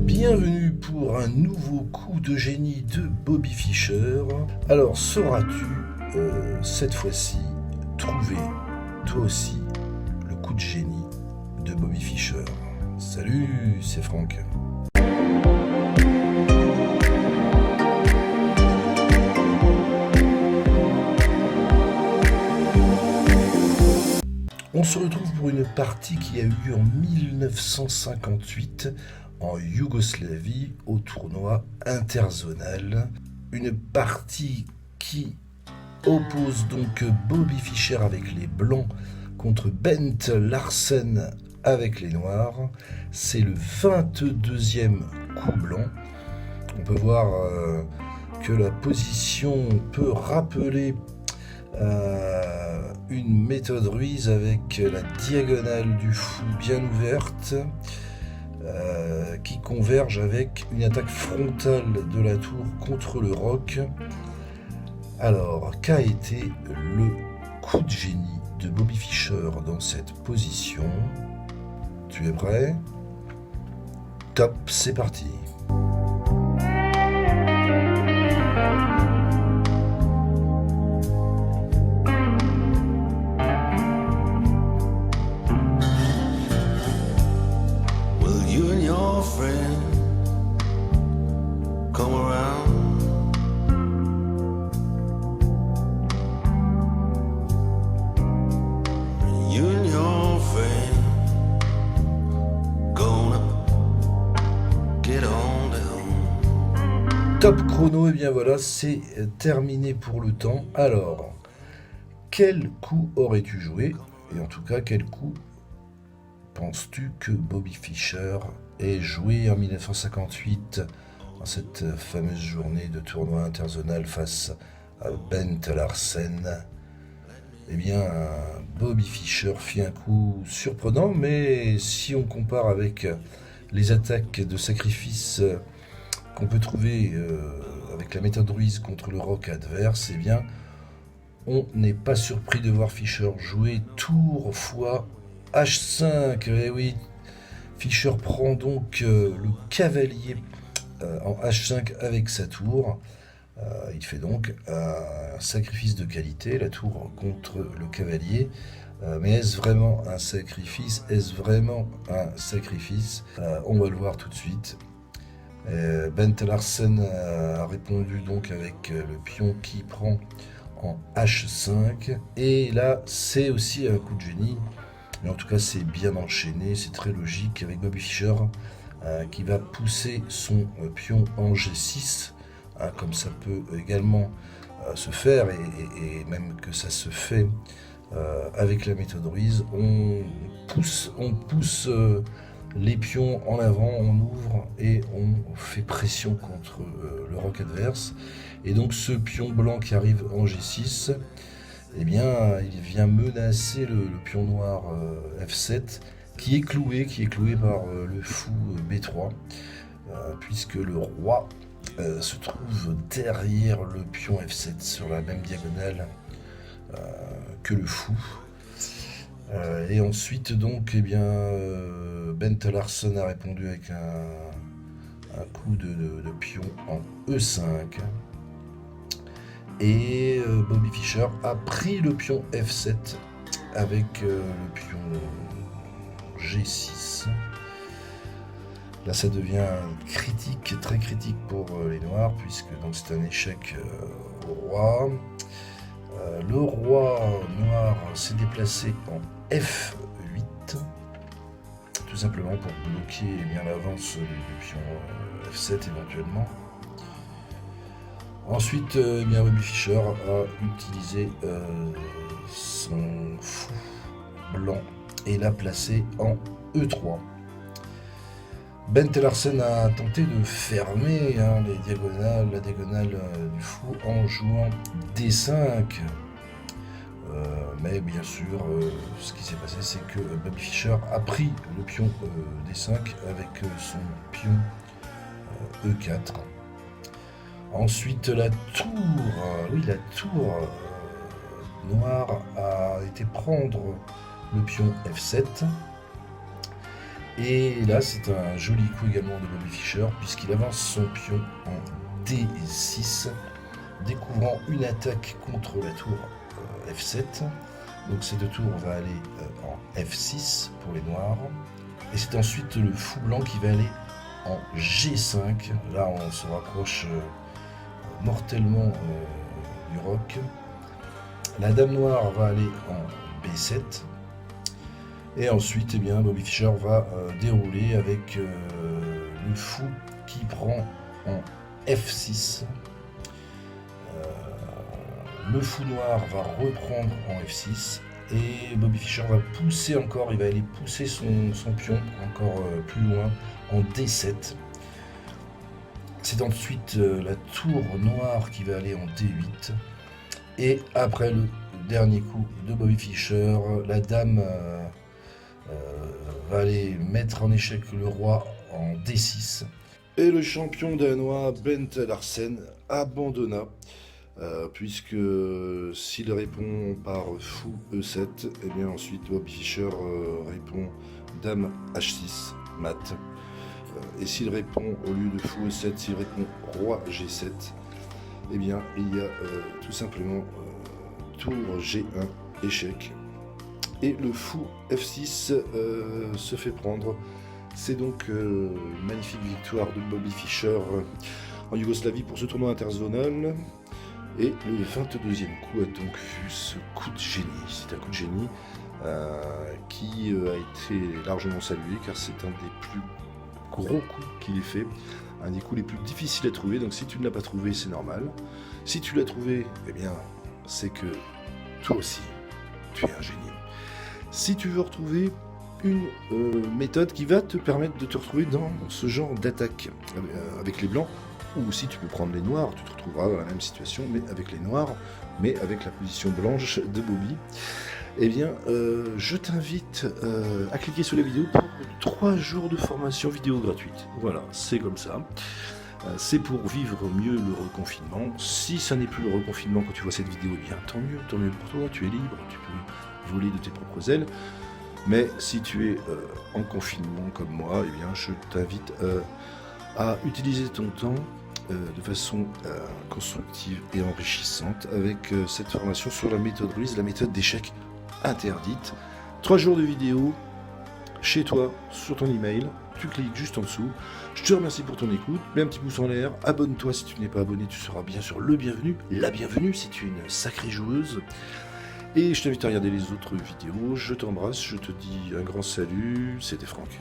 Bienvenue pour un nouveau coup de génie de Bobby Fischer. Alors, sauras-tu cette fois-ci trouver toi aussi le coup de génie de Bobby Fischer? Salut, c'est Franck. On se retrouve pour une partie qui a eu lieu en 1958 en Yougoslavie au tournoi interzonal. Une partie qui oppose donc Bobby Fischer avec les Blancs contre Bent Larsen avec les Noirs. C'est le 22e coup blanc. On peut voir que la position peut rappeler une méthode Ruiz avec la diagonale du fou bien ouverte qui converge avec une attaque frontale de la tour contre le roc. Alors, qu'a été le coup de génie de Bobby Fischer dans cette position? Tu es prêt? Top, c'est parti. Top chrono, et bien voilà, c'est terminé pour le temps. Alors, quel coup aurais-tu joué? Et en tout cas, quel coup penses-tu que Bobby Fischer ait joué en 1958 dans cette fameuse journée de tournoi interzonal face à Bent Larsen? Eh bien, Bobby Fischer fit un coup surprenant, mais si on compare avec les attaques de sacrifice qu'on peut trouver avec la méthode Ruiz contre le roc adverse, eh bien, on n'est pas surpris de voir Fischer jouer tour fois H5. Eh oui, Fischer prend donc le cavalier en H5 avec sa tour. Il fait donc un sacrifice de qualité, la tour contre le cavalier. Mais est-ce vraiment un sacrifice? Est-ce vraiment un sacrifice? On va le voir tout de suite. Bent Larsen a répondu donc avec le pion qui prend en H5. Et là, c'est aussi un coup de génie. Mais en tout cas, c'est bien enchaîné, c'est très logique avec Bobby Fischer qui va pousser son pion en G6. Comme ça peut également se faire, et même que ça se fait avec la méthode Ruiz. On pousse les pions en avant, on ouvre et on fait pression contre le roc adverse. Et donc ce pion blanc qui arrive en G6, eh bien, il vient menacer le pion noir F7 qui est cloué par le fou B3, puisque le roi se trouve derrière le pion F7 sur la même diagonale que le fou. Et ensuite donc, eh bien, Bent Larsen a répondu avec un coup de pion en E5. Et Bobby Fischer a pris le pion F7 avec le pion G6. Là, ça devient critique, très critique pour les Noirs, puisque donc c'est un échec au roi. Le roi noir s'est déplacé en F8, tout simplement pour bloquer bien l'avance du pion F7 éventuellement. Ensuite, bien, Bobby Fischer a utilisé son fou blanc et l'a placé en E3. Bent Larsen a tenté de fermer la diagonale du fou en jouant D5. Mais bien sûr, ce qui s'est passé, c'est que Bobby Fischer a pris le pion D5 avec son pion E4. Ensuite, la tour noire a été prendre le pion F7. Et là, c'est un joli coup également de Bobby Fischer, puisqu'il avance son pion en D6, découvrant une attaque contre la tour F7. Donc ces deux tours vont aller en F6 pour les noirs. Et c'est ensuite le fou blanc qui va aller en G5. Là, on se rapproche mortellement du roc. La dame noire va aller en B7. Et ensuite, eh bien, Bobby Fischer va dérouler avec le fou qui prend en F6. Le fou noir va reprendre en F6. Et Bobby Fischer va pousser encore, il va aller pousser son pion encore plus loin en D7. C'est ensuite la tour noire qui va aller en D8. Et après le dernier coup de Bobby Fischer, la dame va aller mettre en échec le roi en D6. Et le champion danois Bent Larsen abandonna. Puisque s'il répond par fou E7, et bien ensuite Bobby Fischer répond dame H6 mat. Et s'il répond au lieu de fou E7, s'il répond roi G7, et bien il y a tout simplement tour G1 échec. Et le fou F6 se fait prendre. C'est donc une magnifique victoire de Bobby Fischer en Yougoslavie pour ce tournoi interzonal. Et le 22e coup a donc vu ce coup de génie. C'est un coup de génie qui a été largement salué car c'est un des plus gros coups qu'il ait fait, un des coups les plus difficiles à trouver. Donc si tu ne l'as pas trouvé, c'est normal. Si tu l'as trouvé, eh bien c'est que toi aussi, tu es un génie. Si tu veux retrouver une méthode qui va te permettre de te retrouver dans ce genre d'attaque avec les blancs, ou si tu peux prendre les noirs, tu te retrouveras dans la même situation, mais avec les noirs, mais avec la position blanche de Bobby. Eh bien, je t'invite à cliquer sur la vidéo pour 3 jours de formation vidéo gratuite. Voilà, c'est comme ça. C'est pour vivre mieux le reconfinement. Si ça n'est plus le reconfinement quand tu vois cette vidéo, eh bien tant mieux pour toi, tu es libre, tu peux voler de tes propres ailes. Mais si tu es en confinement comme moi, eh bien je t'invite à utiliser ton temps de façon constructive et enrichissante avec cette formation sur la méthode Ruiz, la méthode d'échec interdite. 3 jours de vidéo chez toi, sur ton email, tu cliques juste en dessous. Je te remercie pour ton écoute, mets un petit pouce en l'air, abonne-toi si tu n'es pas abonné, tu seras bien sûr le bienvenu, la bienvenue si tu es une sacrée joueuse. Et je t'invite à regarder les autres vidéos, je t'embrasse, je te dis un grand salut, c'était Franck.